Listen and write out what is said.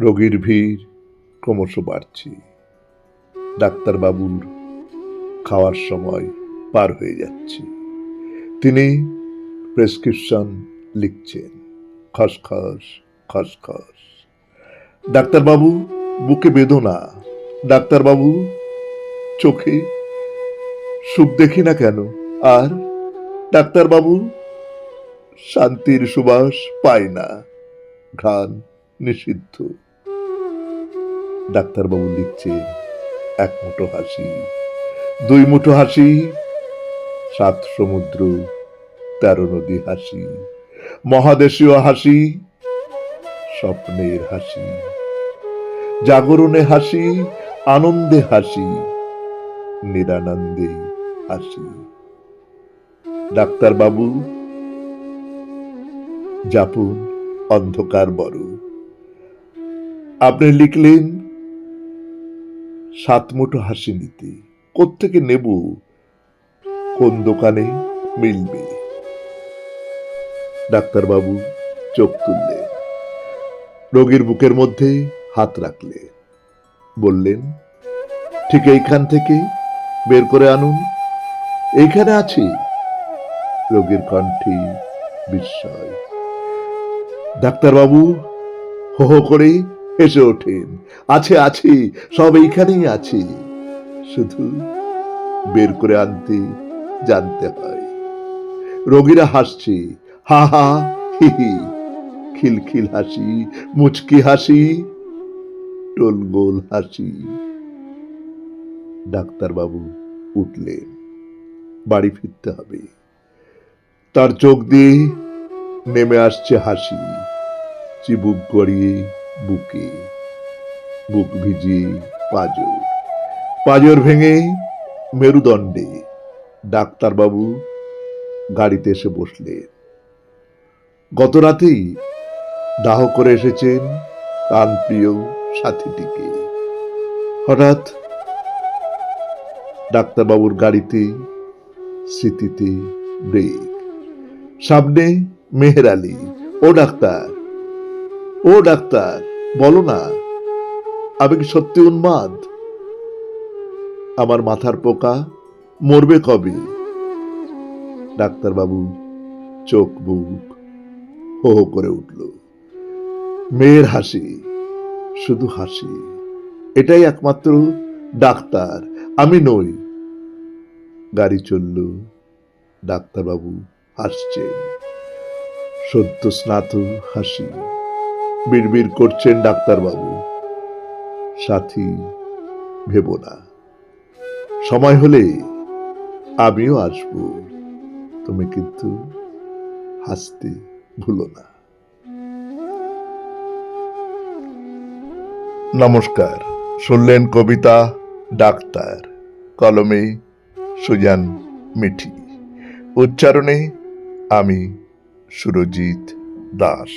রোগীর ভিড় ক্রমশ বাড়ছে। ডাক্তারবাবুর খাওয়ার সময় পার হয়ে যাচ্ছে। তিনি প্রেসক্রিপশন লিখছেন, খসখস খসখস। ডাক্তারবাবু বুকে বেদনা, ডাক্তারবাবু চোখে সুখ দেখি না কেন, আর ডাক্তারবাবু শান্তির সুবাস পায় না, ঘ্রাণ নিষিদ্ধ। ডাক্তারবাবু লিখছেন, এক মুঠো হাসি, দুই মুঠো হাসি, 7 সমুদ্র 13 নদী হাসি, মহাদেশীয় হাসি, স্বপ্নের হাসি, জাগরণে হাসি, আনন্দে হাসি, নিরানন্দে হাসি। ডাক্তারবাবু যাপন অন্ধকার বড়। আপনি লিখলেন 7 মুঠো হাসি নিতে, কোত্থেকে নেব, কোন দোকানে মিলবে? ডাক্তারবাবু চোখ তুললেন, রোগীর বুকের মধ্যে হাত রাখলে, বললেন, ঠিক এইখান থেকে বের করে আনুন, এইখানে আছে। রোগীর কণ্ঠে বিস্ময়। ডাক্তারবাবু হো হো করে হেসে ওঠেন, আছে আছে, সব এইখানেই আছে, শুধু বের করে আনতে জানতে হয়। রোগীরা হাসছে, হা হা হি হি, খিলখিল হাসি, মুচকি হাসি, টোলগোল হাসি। ডাক্তারবাবু উঠলেন, বাড়ি ফিরতে হবে। তার চোখ দিয়ে নেমে আসছে হাসি, চিবুক গড়িয়ে বুকে, বুক ভিজিয়ে পাঁজর, পাঁজর ভেঙে মেরুদণ্ডে। ডাক্তারবাবু গাড়িতে এসে বসলেন। গত রাতেই দাহ করে এসেছেন প্রাণপ্রিয় সাথীটিকে। হঠাৎ ডাক্তারবাবুর গাড়িতে স্মৃতিতে ব্রেক। সামনে মেহের আলী, ও ডাক্তার, ও ডাক্তার, বলো না, আমি কি সত্যি উন্মাদ? আমার মাথার পোকা মরবে কবে? ডাক্তারবাবু চোখ বুক হো হো করে উঠল। মেয়ের হাসি, শুধু হাসি, এটাই একমাত্র ডাক্তার, আমি নই। গাড়ি চলল, ডাক্তারবাবু হাসছেন, সদ্য স্নাত হাসি। বিড়বিড় করছেন ডাক্তারবাবু, সাথী ভেবো না, সময় হলে আমিও আসব, তুমি কিন্তু হাসতে ভুলো না। নমস্কার, শুনলেন কবিতা ডাক্তার, কলমে সুজান মিঠি, উচ্চারণে আমি সুরজিৎ দাস।